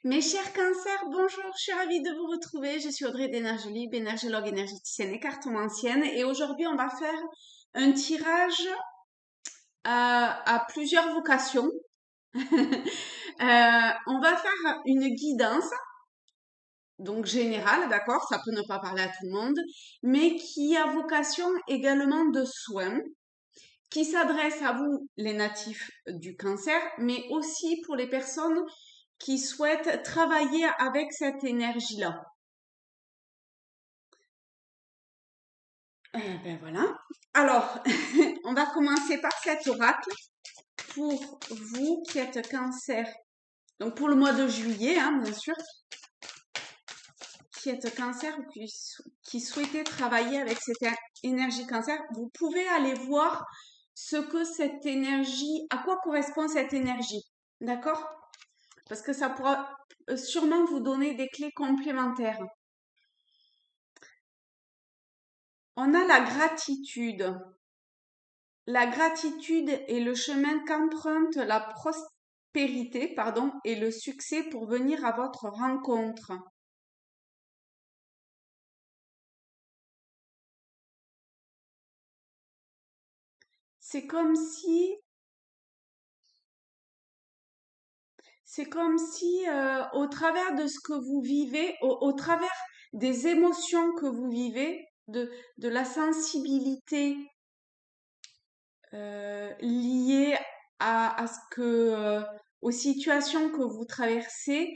Mes chers cancers, bonjour, je suis ravie de vous retrouver. Je suis Audrey d'Énergélib, énergélogue énergéticienne et cartomancienne. Et aujourd'hui, on va faire un tirage à plusieurs vocations. On va faire une guidance, donc générale, d'accord, ça peut ne pas parler à tout le monde, mais qui a vocation également de soins, qui s'adresse à vous, les natifs du cancer, mais aussi pour les personnes qui souhaitent travailler avec cette énergie-là. Ben voilà. Alors, on va commencer par cet oracle pour vous qui êtes cancer. Donc pour le mois de juillet, hein, bien sûr, qui êtes cancer ou qui souhaitez travailler avec cette énergie cancer, vous pouvez aller voir ce que cette énergie, à quoi correspond cette énergie. D'accord? Parce que ça pourra sûrement vous donner des clés complémentaires. On a la gratitude. La gratitude est le chemin qu'emprunte la prospérité, et le succès pour venir à votre rencontre. C'est comme si, au travers de ce que vous vivez, au travers des émotions que vous vivez, de la sensibilité liée à ce que, aux situations que vous traversez,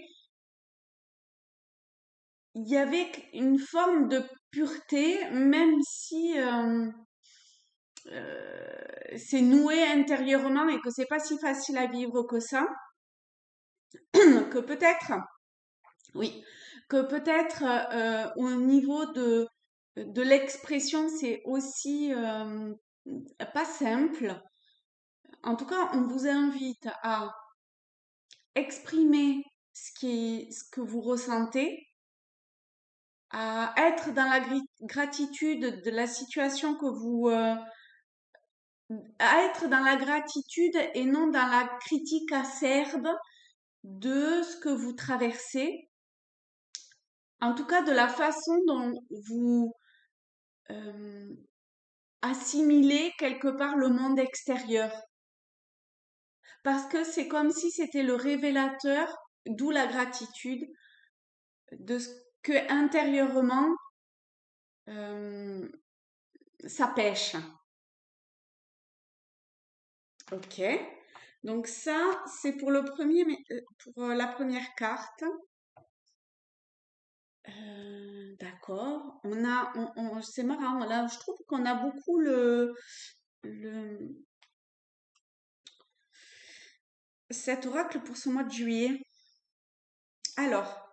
il y avait une forme de pureté, même si c'est noué intérieurement et que c'est pas si facile à vivre que ça, que peut-être, oui, que peut-être au niveau de l'expression, c'est aussi pas simple. En tout cas, on vous invite à exprimer ce que vous ressentez, à être dans la gratitude de la situation que vous, à être dans la gratitude et non dans la critique acerbe de ce que vous traversez. En tout cas, de la façon dont vous euh, assimilez quelque part le monde extérieur. Parce que c'est comme si c'était le révélateur, d'où la gratitude, de ce que intérieurement euh, ça pêche. Ok. Donc ça, c'est pour le premier, pour la première carte. D'accord. C'est marrant. Là, je trouve qu'on a beaucoup le, cet oracle pour ce mois de juillet. Alors,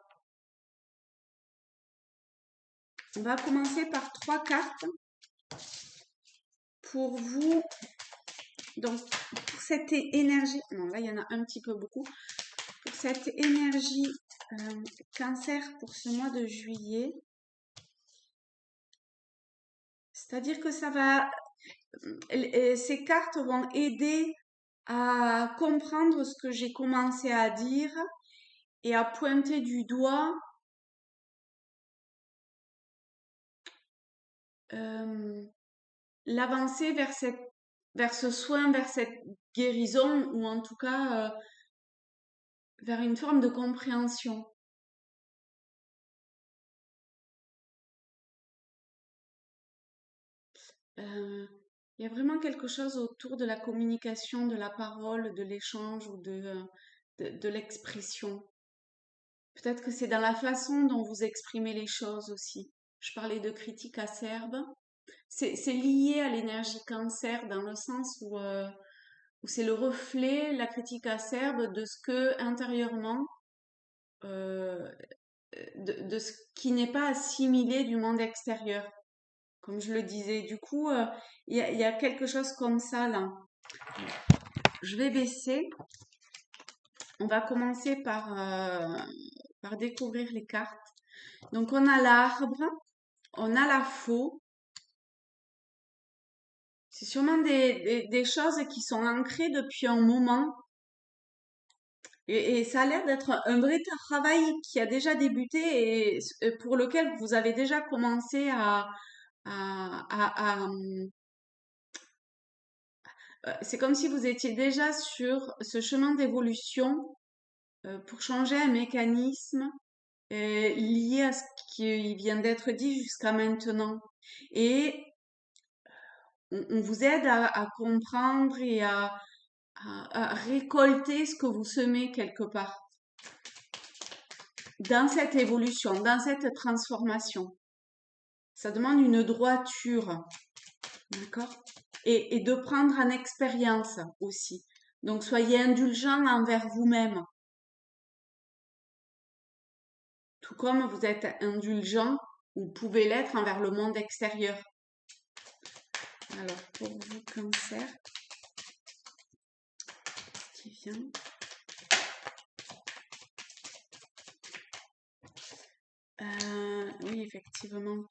on va commencer par trois cartes pour vous. Donc, pour cette énergie, non, là, il y en a un petit peu beaucoup. Pour cette énergie cancer pour ce mois de juillet, c'est-à-dire que ça va, ces cartes vont aider à comprendre ce que j'ai commencé à dire et à pointer du doigt l'avancée vers ce soin, vers cette guérison, ou en tout cas vers une forme de compréhension. Euh, il y a vraiment quelque chose autour de la communication, de la parole, de l'échange ou de l'expression. Peut-être que c'est dans la façon dont vous exprimez les choses aussi. Je parlais de critique acerbe. C'est lié à l'énergie cancer dans le sens où c'est le reflet, la critique acerbe de ce que intérieurement, euh, de ce qui n'est pas assimilé du monde extérieur, comme je le disais. Du coup, il y a quelque chose comme ça là. Je vais baisser. On va commencer par découvrir les cartes. Donc, on a l'arbre, on a la faux. C'est sûrement des choses qui sont ancrées depuis un moment. Et ça a l'air d'être un vrai travail qui a déjà débuté et pour lequel vous avez déjà commencé à c'est comme si vous étiez déjà sur ce chemin d'évolution pour changer un mécanisme lié à ce qui vient d'être dit jusqu'à maintenant. Et on vous aide à comprendre et à récolter ce que vous semez quelque part dans cette évolution, dans cette transformation. Ça demande une droiture, d'accord? Et de prendre en expérience aussi. Donc soyez indulgent envers vous-même, tout comme vous êtes indulgent ou pouvez l'être envers le monde extérieur. Alors pour vous, Cancer, qui vient. Oui, effectivement.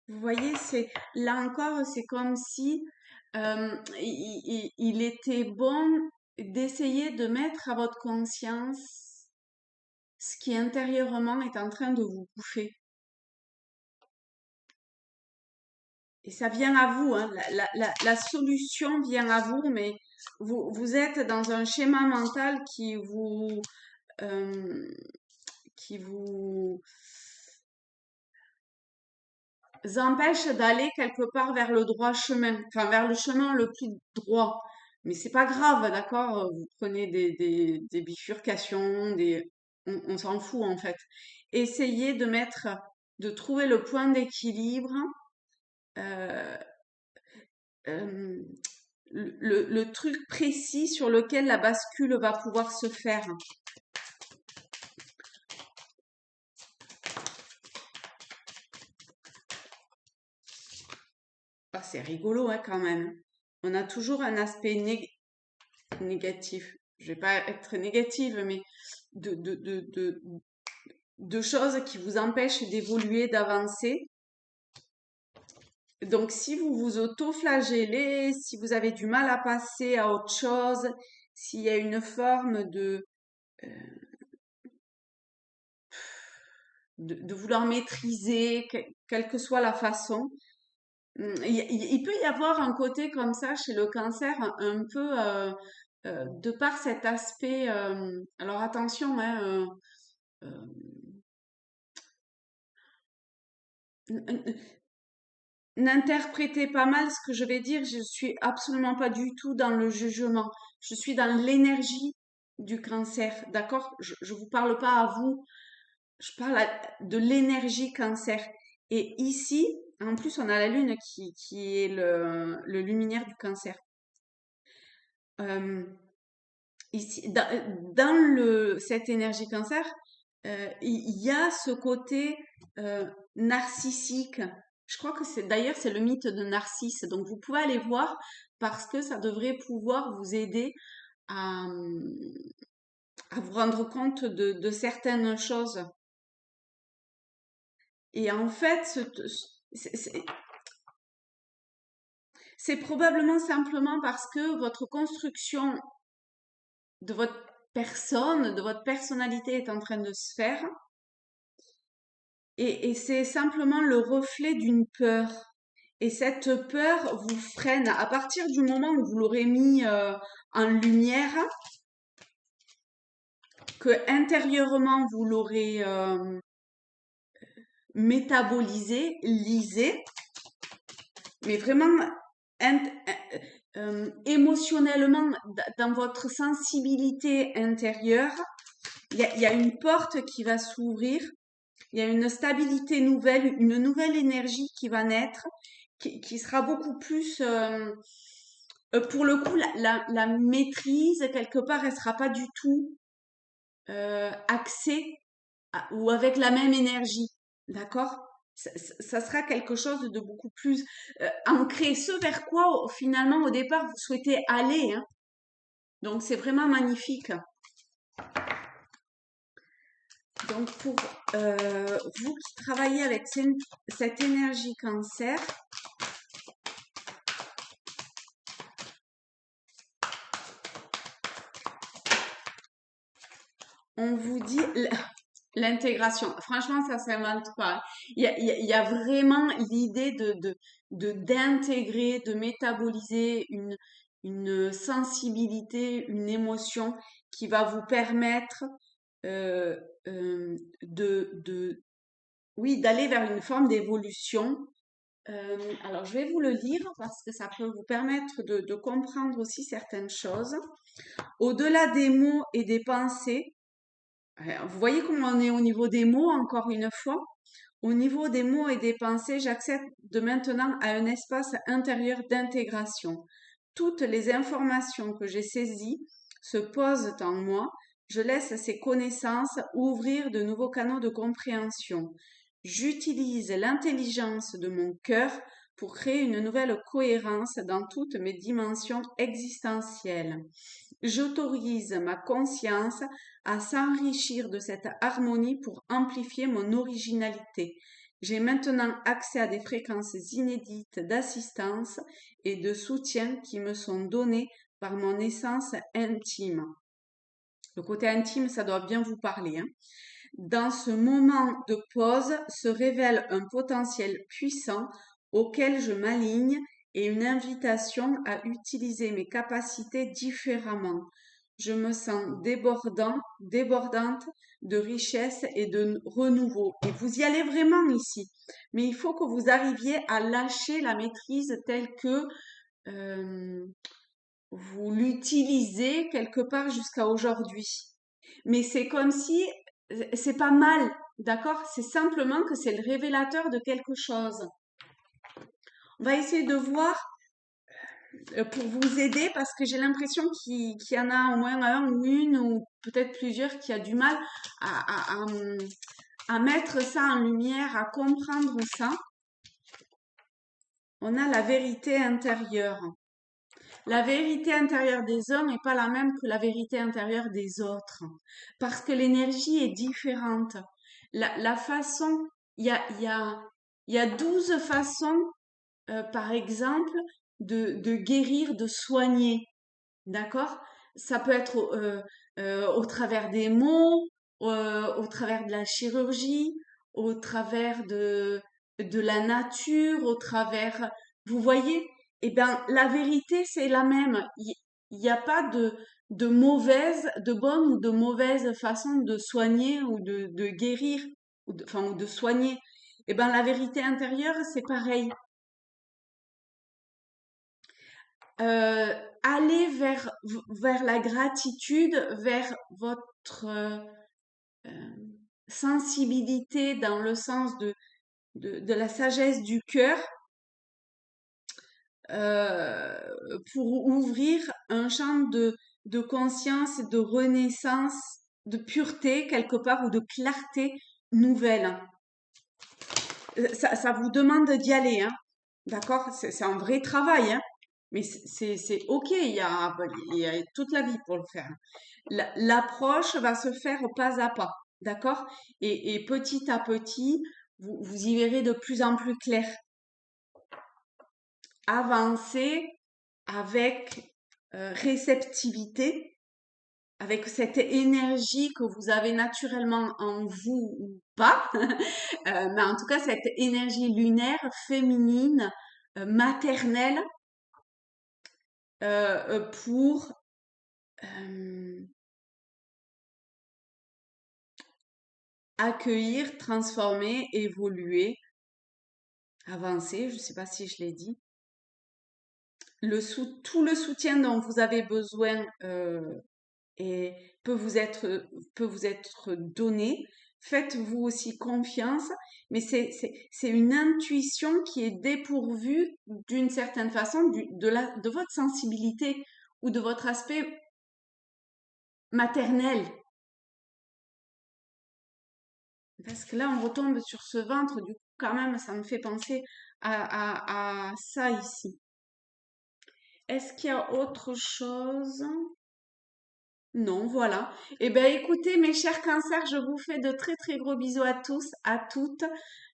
Vous voyez, c'est là encore, c'est comme si il était bon d'essayer de mettre à votre conscience ce qui intérieurement est en train de vous bouffer. Et ça vient à vous, hein, la solution vient à vous, mais vous êtes dans un schéma mental euh, qui vous empêche d'aller quelque part vers le droit chemin, enfin vers le chemin le plus droit. Mais c'est pas grave, d'accord? Vous prenez des bifurcations, on s'en fout en fait. Essayez de trouver le point d'équilibre, euh, euh, le truc précis sur lequel la bascule va pouvoir se faire. Ah, c'est rigolo hein, quand même. On a toujours un aspect négatif. Je vais pas être négative, mais de, de, de, de, de choses qui vous empêchent d'évoluer, d'avancer. Donc, si vous vous auto-flagellez, si vous avez du mal à passer à autre chose, s'il y a une forme euh, de vouloir maîtriser, quelle que soit la façon, il peut y avoir un côté comme ça chez le cancer, un peu de par cet aspect. Alors attention, hein, euh, n'interprétez pas mal ce que je vais dire. Je suis absolument pas du tout dans le jugement. Je suis dans l'énergie du cancer, d'accord? Je vous parle pas à vous. Je parle de l'énergie cancer. Et ici, en plus, on a la lune qui est le luminaire du cancer. Euh, ici, cette énergie cancer, il y a ce côté narcissique. Je crois que c'est le mythe de Narcisse. Donc vous pouvez aller voir parce que ça devrait pouvoir vous aider à, à vous rendre compte de certaines choses. Et en fait, c'est c'est- c'est probablement simplement parce que votre construction de votre personne, de votre personnalité est en train de se faire. Et c'est simplement le reflet d'une peur. Et cette peur vous freine. À partir du moment où vous l'aurez mis en lumière, que intérieurement vous l'aurez métabolisé, lisé, mais vraiment émotionnellement, dans votre sensibilité intérieure, il y a une porte qui va s'ouvrir. Il y a une stabilité nouvelle, une nouvelle énergie qui va naître, qui sera beaucoup plus, pour le coup, la maîtrise, quelque part, elle sera pas du tout axée ou avec la même énergie. D'accord? Ça sera quelque chose de beaucoup plus ancré, ce vers quoi finalement au départ vous souhaitez aller. Hein. Donc c'est vraiment magnifique. Donc pour vous qui travaillez avec cette énergie cancer, on vous dit l'intégration. Franchement, ça s'invente pas. Il y a vraiment l'idée d'intégrer, de métaboliser une sensibilité, une émotion qui va vous permettre euh, oui, d'aller vers une forme d'évolution. Alors, je vais vous le lire parce que ça peut vous permettre de comprendre aussi certaines choses. Au-delà des mots et des pensées, vous voyez comment on est au niveau des mots, encore une fois. Au niveau des mots et des pensées, j'accède de maintenant à un espace intérieur d'intégration. Toutes les informations que j'ai saisies se posent en moi. Je laisse ces connaissances ouvrir de nouveaux canaux de compréhension. J'utilise l'intelligence de mon cœur pour créer une nouvelle cohérence dans toutes mes dimensions existentielles. J'autorise ma conscience à s'enrichir de cette harmonie pour amplifier mon originalité. J'ai maintenant accès à des fréquences inédites d'assistance et de soutien qui me sont données par mon essence intime. Le côté intime, ça doit bien vous parler, hein. Dans ce moment de pause se révèle un potentiel puissant auquel je m'aligne et une invitation à utiliser mes capacités différemment. Je me sens débordante de richesse et de renouveau. Et vous y allez vraiment ici. Mais il faut que vous arriviez à lâcher la maîtrise telle que euh, vous l'utilisez quelque part jusqu'à aujourd'hui. Mais c'est comme si c'est pas mal, d'accord? C'est simplement que c'est le révélateur de quelque chose. On va essayer de voir pour vous aider parce que j'ai l'impression qu'il y en a au moins un ou une ou peut-être plusieurs qui a du mal à mettre ça en lumière, à comprendre ça. On a la vérité intérieure. La vérité intérieure des uns n'est pas la même que la vérité intérieure des autres parce que l'énergie est différente. La façon, il y a 12 façons, par exemple, de guérir, de soigner. D'accord? Ça peut être au travers des mots, au travers de la chirurgie, au travers de la nature, au travers... Vous voyez? Eh bien, la vérité, c'est la même. Il n'y a pas de mauvaise, de bonne ou de mauvaise façon de soigner ou de guérir, enfin, ou de soigner. Eh bien, la vérité intérieure, c'est pareil. euh, Allez vers la gratitude, vers votre euh, sensibilité dans le sens de la sagesse du cœur euh, pour ouvrir un champ de conscience, de renaissance, de pureté quelque part ou de clarté nouvelle. Ça vous demande d'y aller, hein. D'accord? C'est un vrai travail, hein. Mais c'est OK, il y a toute la vie pour le faire. L'approche va se faire pas à pas, d'accord? Et petit à petit, vous y verrez de plus en plus clair. Avancez avec réceptivité, avec cette énergie que vous avez naturellement en vous ou pas, mais en tout cas cette énergie lunaire, féminine, maternelle, pour accueillir, transformer, évoluer, avancer, je ne sais pas si je l'ai dit. Tout le soutien dont vous avez besoin et peut vous être donné. Faites-vous aussi confiance, mais c'est une intuition qui est dépourvue d'une certaine façon de votre sensibilité ou de votre aspect maternel. Parce que là, on retombe sur ce ventre, du coup, quand même, ça me fait penser à ça ici. Est-ce qu'il y a autre chose? Non, voilà. Eh bien, écoutez, mes chers cancers, je vous fais de très très gros bisous à tous, à toutes.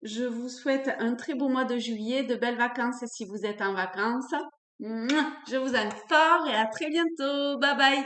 Je vous souhaite un très beau mois de juillet, de belles vacances si vous êtes en vacances. Mouah, je vous aime fort et à très bientôt. Bye bye.